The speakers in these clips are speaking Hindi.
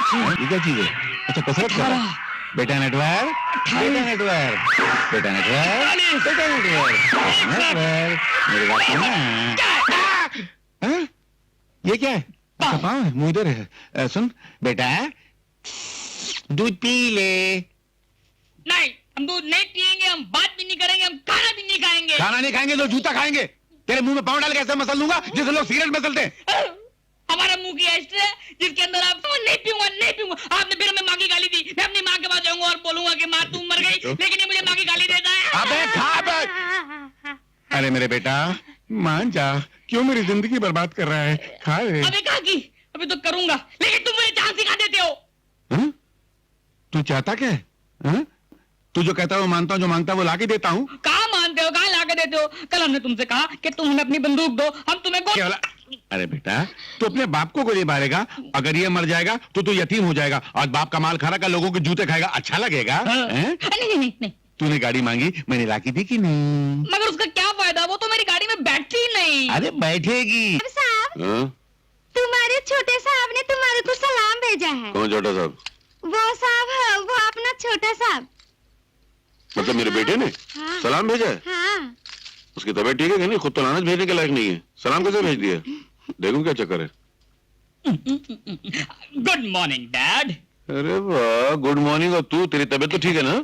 ये क्या चीज है? अच्छा कसरत कर रहा है बेटा नेटवर्क, बेटा नेटवर्क, बेटा नेटवर्क, बेटा नेटवर्क, नेटवर्क, मेरी बात सुनना। हाँ? ये क्या है? अच्छा पाँव है, मुँह इधर है। सुन बेटा, दूध पी ले। नहीं, हम दूध नहीं पिएंगे, हम बात भी नहीं करेंगे, हम खाना भी नहीं खाएंगे। खाना नहीं खाएंगे तो जूता खाएंगे। तेरे मुंह में पाँव डाल के ऐसा मसल दूंगा जैसे लोग सिगरेट मसलते हैं। हमारा मुंह की एस्ट्रे है जिसके अंदर आप नहीं पीऊंगा, नहीं पीऊंगा। आपने फिर हमें माँ की गाली दी, मैं अपनी माँ के पास जाऊंगा और बोलूंगा कि माँ तू मर गई, लेकिन ये मुझे माँ की गाली देता है। अबे खा बे। अरे मेरे बेटा मान जा, क्यों मेरी जिंदगी बर्बाद कर रहा है? खा ले। अबे कहा की अभी तो करूंगा, लेकिन तुम मुझे चांद सिखा देते हो। हाँ? तू चाहता क्या है? हाँ? तू जो कहता है वो मानता हूँ, जो मांगता है वो ला के देता हूँ। कहाँ मानते हो, कहाँ लाके देते हो? कल हमने तुमसे कहा कि तुम हमें अपनी बंदूक दो, हम तुम्हें अरे बेटा तू अपने बाप को गोली मारेगा, अगर ये मर जाएगा तो तू यतीम हो जाएगा और बाप का माल खा रहा, लोगों के जूते खाएगा, अच्छा लगेगा? नहीं। तूने गाड़ी मांगी, मैंने लाके दी कि नहीं? मगर उसका क्या फायदा, वो तो मेरी गाड़ी में बैठती ही नहीं। अरे बैठेगी। साहब, तुम्हारे छोटे साहब ने तुम्हारे को सलाम भेजा है। कौन छोटा साहब? वो साहब, वो अपना छोटा साहब। मतलब मेरे बेटे ने सलाम भेजा है? हाँ। उसकी तबीयत ठीक है कि नहीं? खुद तो नानज भेजने के लायक नहीं है, सलाम कैसे भेज दिया? देखूं क्या चक्कर है। Good morning dad. अरे वाह, गुड मॉर्निंग। और तू, तेरी तबीयत तो ठीक है ना?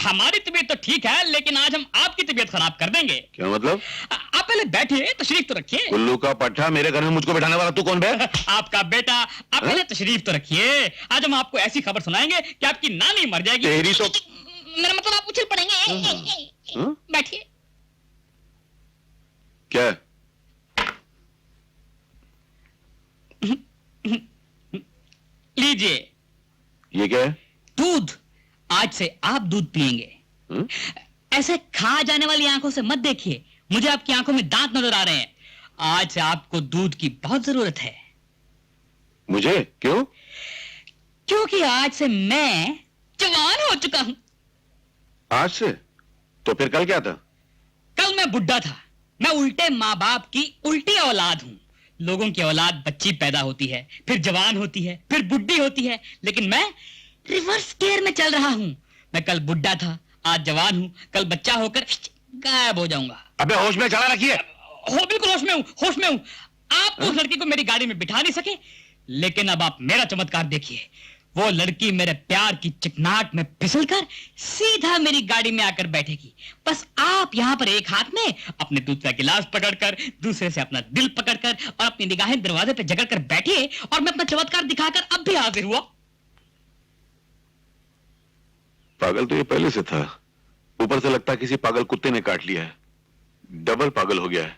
हमारी तबीयत तो ठीक है, लेकिन आज हम आपकी तबीयत खराब कर देंगे। क्या मतलब? आप पहले बैठिए, तशरीफ तो रखिए। उल्लू का पट्टा, मेरे घर में मुझको बैठाने वाला तू कौन बे? आपका बेटा। आप पहले तशरीफ तो रखिए। आज हम आपको ऐसी खबर सुनाएंगे कि आपकी नानी मर जाएगी। तेरी तो मेरा मतलब आप उछल पड़ेंगे। बैठिए। क्या? लीजिए। ये क्या है? दूध। आज से आप दूध पिएंगे। ऐसे खा जाने वाली आंखों से मत देखिए, मुझे आपकी आंखों में दांत नजर आ रहे हैं। आज से आपको दूध की बहुत जरूरत है। मुझे? क्यों? क्योंकि आज से मैं जवान हो चुका हूं। आज से? तो फिर कल क्या था? कल मैं बुढ़ा था। मैं उल्टे माँ बाप की उल्टी औलाद हूं। लोगों की औलाद बच्ची पैदा होती है, फिर जवान होती है, फिर बुढ़ी होती है, लेकिन मैं रिवर्स गियर में चल रहा हूं। मैं कल बुढ़ा था, आज जवान हूं, कल बच्चा होकर गायब हो जाऊंगा। अबे होश में चला रखिए। हो बिल्कुल होश में हूं, होश में हूं। आप उस लड़की को मेरी गाड़ी में बिठा नहीं सके, लेकिन अब आप मेरा चमत्कार देखिए। वो लड़की मेरे प्यार की चिकनाहट में फिसलकर सीधा मेरी गाड़ी में आकर बैठेगी। बस आप यहाँ पर एक हाथ में अपने दूध का गिलास पकड़कर, दूसरे से अपना दिल पकड़कर और अपनी निगाहें दरवाजे पे जकड़कर बैठिए और मैं अपना चमत्कार दिखाकर अब भी हाजिर हुआ। पागल तो ये पहले से था, ऊपर से लगता किसी पागल कुत्ते ने काट लिया है, डबल पागल हो गया है।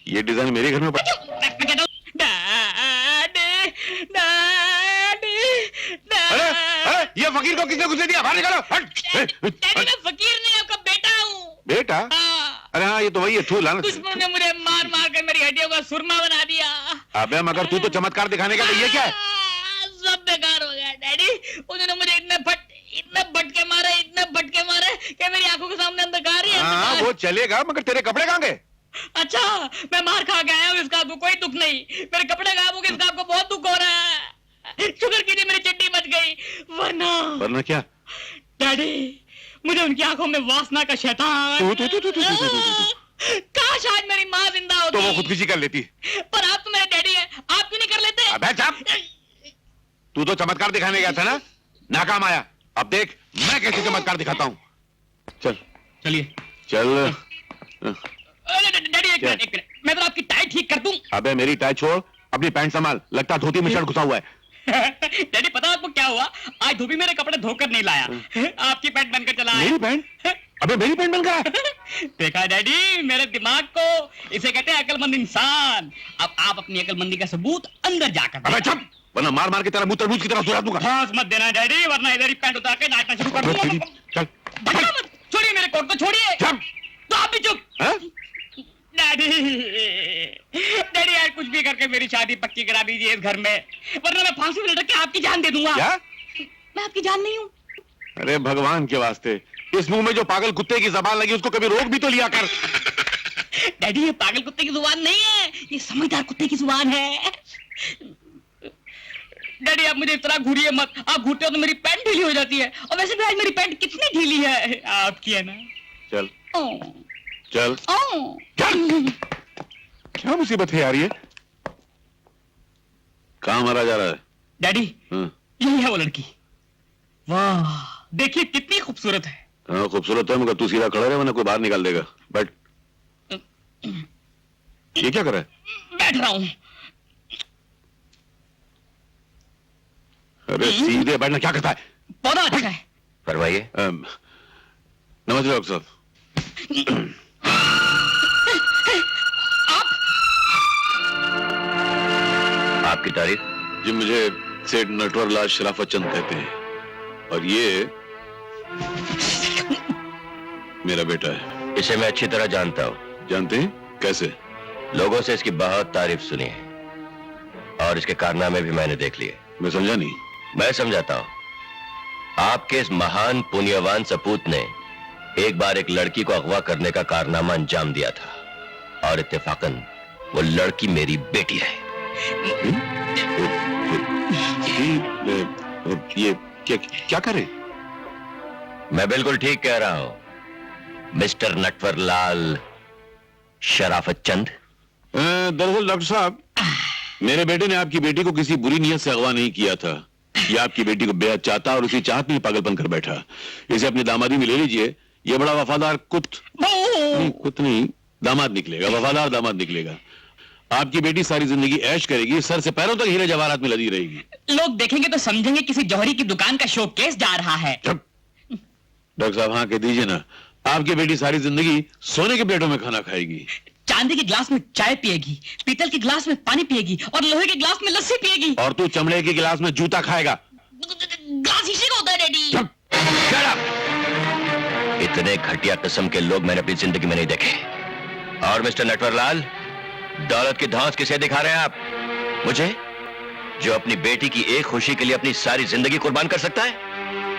ये डिजाइन मेरे घर में अरे ये फकीर को किसने घुसे दिया? बाहर निकालो। मैं फकीर नहीं, आपका बेटा हूँ। बेटा? अरे हाँ, ये तो वही है। लानत। दुश्मनों ने मुझे मार मार कर मेरी हड्डियों का सुरमा बना दिया। अबे मगर तू तो चमत्कार दिखाने का, तो ये क्या है? सब बेकार हो गया डैडी। उन्होंने मुझे इतने भटके मारे कि मेरी आंखों के सामने अंधकार ही है। हाँ वो चलेगा, मगर तेरे कपड़े कहाँ गए? अच्छा, मैं मार खा के आया हूँ, इसका आपको कोई दुख नहीं। मेरे कपड़े गायब हो गए, इसका आपको बहुत दुख हो रहा है। शुक्र कीजिए मेरी चड्डी बच गई, वरना क्या? डैडी, मुझे उनकी आंखों में वासना का शैतान। काश आज मेरी माँ जिंदा होती। तो वो खुदकुशी कर लेती। पर आप तो मेरे डैडी हैं, आप क्यों नहीं कर लेते? अबे चुप! तू तो चमत्कार दिखाने गया था ना, नाकाम आया। अब देख मैं कैसे चमत्कार दिखाता हूँ। चल चलिए। चल। डैडी एक मिनट, मैं तो आपकी टाई ठीक कर दूं। अबे मेरी टाई छोड़, अपनी पैंट संभाल, लगता धोती में शर्ट घुसा हुआ है। डैडी पता आपको क्या हुआ? आज धोबी मेरे कपड़े धोकर नहीं लाया, आपकी पैंट बनकर चला आया। मेरी पैंट? अबे मेरी पैंट बनकर? देखा डैडी मेरे दिमाग को, इसे कहते हैं अकलमंद इंसान। अब आप अपनी अकलमंदी का सबूत अंदर जाकर। अबे चुप, वरना मार मार के तेरा मुंह तरबूज की तरह सुरा दूंगा। हाँस मत देना डैडी, वरना इधर ही पैंट उतार के नाचना शुरू कर दूंगा। चल छोड़िए मेरे कोट को, छोड़िए। तो आप भी चुप। डैडी आज कुछ भी करके मेरी शादी पक्की करा दीजिए इस घर में, वरना मैं फांसी में लटक के आपकी जान दे दूंगा। क्या? मैं आपकी जान नहीं हूँ। अरे भगवान के वास्ते, इस मुंह में जो पागल कुत्ते की जबान लगी उसको कभी रोक भी तो लिया कर। डैडी ये पागल कुत्ते की जुबान नहीं है, ये समझदार कुत्ते की जुबान है। डैडी आप मुझे इतना घूरिए मत, आप घूरते हो तो मेरी पैंट ढीली हो जाती है, और वैसे भी आज मेरी पैंट कितनी ढीली है, आपकी है ना। चल ओ, चल ओ। चल। क्या मुसीबत है यार ये? कहाँ मारा जा रहा है? डैडी हाँ। यही है वो लड़की। वाह देखिए कितनी खूबसूरत है। हाँ खूबसूरत है, मगर तू सीधा खड़ा रहे वरना कोई बाहर निकाल देगा। बैठ। ये क्या कर रहा है? बैठ रहा हूँ। अरे सीधे बैठना, क्या करता है? पौधा अच्छा है। फरमाइए। नमस्ते डॉक्टर साहब। आपकी तारीफ? जी मुझे सेठ नटवर लाल शराफत चंद कहते हैं, और ये मेरा बेटा है। इसे मैं अच्छी तरह जानता हूँ। जानते हैं? कैसे? लोगों से इसकी बहुत तारीफ सुनी है, और इसके कारनामे भी मैंने देख लिए। मैं समझा नहीं। मैं समझाता हूँ। आपके इस महान पुण्यवान सपूत ने एक बार एक लड़की को अगवा करने का कारनामा अंजाम दिया था, और इत्तेफाकन वो लड़की मेरी बेटी है। ये क्या करे? मैं बिल्कुल ठीक कह रहा हूं मिस्टर नटवर लाल शराफत चंद। दरअसल डॉक्टर साहब, मेरे बेटे ने आपकी बेटी को किसी बुरी नीयत से अगवा नहीं किया था। ये आपकी बेटी को बेहद चाहता और उसी चाहत में पागलपन कर बैठा। इसे अपनी दामादी में ले लीजिए। ये बड़ा वफादार कुत नहीं दामाद निकलेगा, वफादार दामाद निकलेगा। आपकी बेटी सारी जिंदगी ऐश करेगी, सर से पैरों तक हीरे जवाहरात में लदी रहेगी। लोग देखेंगे तो समझेंगे किसी जौहरी की दुकान का शोकेस जा रहा है। डॉक्टर साहब हाँ कह दीजिए ना, आपकी बेटी सारी जिंदगी सोने के प्लेटों में खाना खाएगी, चांदी के गिलास में चाय पिएगी, पीतल के गिलास में पानी पिएगी, और लोहे के गिलास में लस्सी पिएगी। और तू चमड़े के गिलास में जूता खाएगा। गिलास शीशे का होता है डैडी। इतने घटिया किस्म के लोग मैंने अपनी जिंदगी में नहीं देखे। और मिस्टर नटवरलाल, दौलत की धौंस किसे दिखा रहे हैं आप? मुझे, जो अपनी बेटी की एक खुशी के लिए अपनी सारी जिंदगी कुर्बान कर सकता है?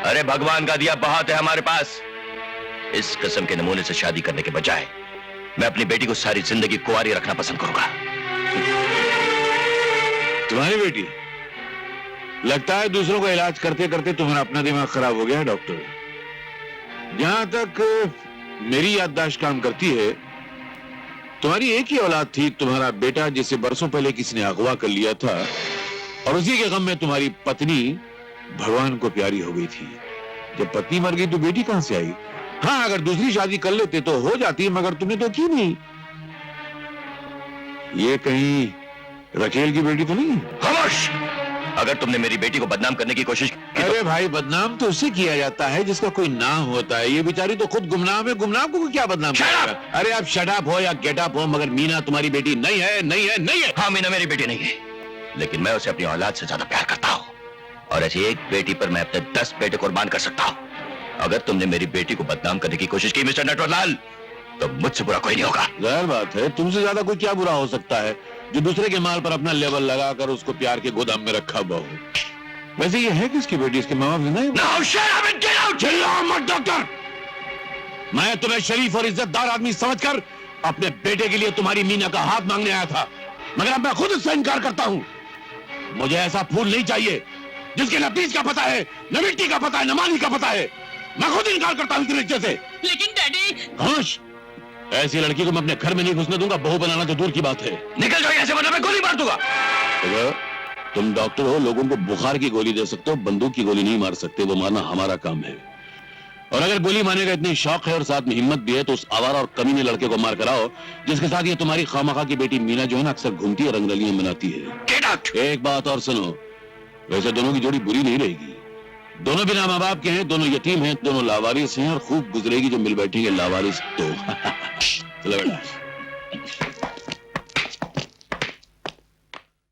अरे भगवान का दिया बहुत है हमारे पास। इस किस्म के नमूने से शादी करने के बजाय मैं अपनी बेटी को सारी जिंदगी कुंवारी रखना पसंद करूंगा। तुम्हारी बेटी? लगता है दूसरों का इलाज करते करते तुम्हारा अपना दिमाग खराब हो गया है डॉक्टर। जहां तक मेरी याददाश्त काम करती है, तुम्हारी एक ही औलाद थी, तुम्हारा बेटा, जिसे बरसों पहले किसी ने अगवा कर लिया था, और उसी के गम में तुम्हारी पत्नी भगवान को प्यारी हो गई थी। जब पत्नी मर गई तो बेटी कहां से आई? हाँ अगर दूसरी शादी कर लेते तो हो जाती, मगर तुमने तो की नहीं। ये कहीं रखेल की बेटी तो नहीं? खामोश! अगर तुमने मेरी बेटी को बदनाम करने की कोशिश की अरे भाई, बदनाम तो उससे किया जाता है जिसका कोई नाम होता है। ये बेचारी तो खुद गुमनाम है, गुमनाम को क्या बदनाम करेगा? अरे आप शट अप हो या गेट अप हो, मगर मीना तुम्हारी बेटी नहीं है, नहीं है, नहीं है। हाँ, मीना मेरी बेटी नहीं है, लेकिन मैं उसे अपनी औलाद से ज्यादा प्यार करता हूँ, और ऐसी एक बेटी पर मैं अपने 10 बेटे कुर्बान कर सकता हूँ। अगर तुमने मेरी बेटी को बदनाम करने की कोशिश की मिस्टर नटवरलाल, तो मुझसे बुरा कोई नहीं होगा। जाहिर बात है, तुमसे ज्यादा कोई क्या बुरा हो सकता है जो दूसरे के माल पर अपना लेवल लगाकर उसको प्यार के गोदाम में रखा हुआ हो। वैसे ये है किसकी बेटी? इसके माँ बाप नहीं? चिल्लाओ मत डॉक्टर। मैं तुम्हें शरीफ और इज्जतदार आदमी समझकर अपने बेटे के लिए तुम्हारी मीना का हाथ मांगने आया था, मगर अब मैं खुद उससे इनकार करता हूँ। मुझे ऐसा फूल नहीं चाहिए जिसके न बीज का पता है, न मिट्टी का पता है, न माली का पता है। मैं खुद इनकार करता हूँ रिश्ते से। लेकिन डैडी, खामोश! ऐसी लड़की को मैं अपने घर में नहीं घुसने दूंगा, बहू बनाना तो दूर की बात है। निकल जाओ यहाँ से, वरना मैं गोली मार दूंगा। तुम डॉक्टर हो, लोगों को बुखार की गोली दे सकते हो, बंदूक की गोली नहीं मार सकते। वो मारना हमारा काम है। और अगर गोली मारने का इतनी शौक है और साथ में हिम्मत भी है, तो उस आवारा और कमीने लड़के को मार कराओ जिसके साथ ये तुम्हारी खामखा की बेटी मीना जो है ना, अक्सर घूमती है, रंगरलियां बनाती है। एक बात और सुनो, वैसे दोनों की जोड़ी बुरी नहीं रहेगी। दोनों बिना माँ बाप के हैं, दोनों यतीम हैं, दोनों लावारिस हैं, और खूब गुजरेगी जो मिल बैठेंगे लावारिस तो। चलो बेटा।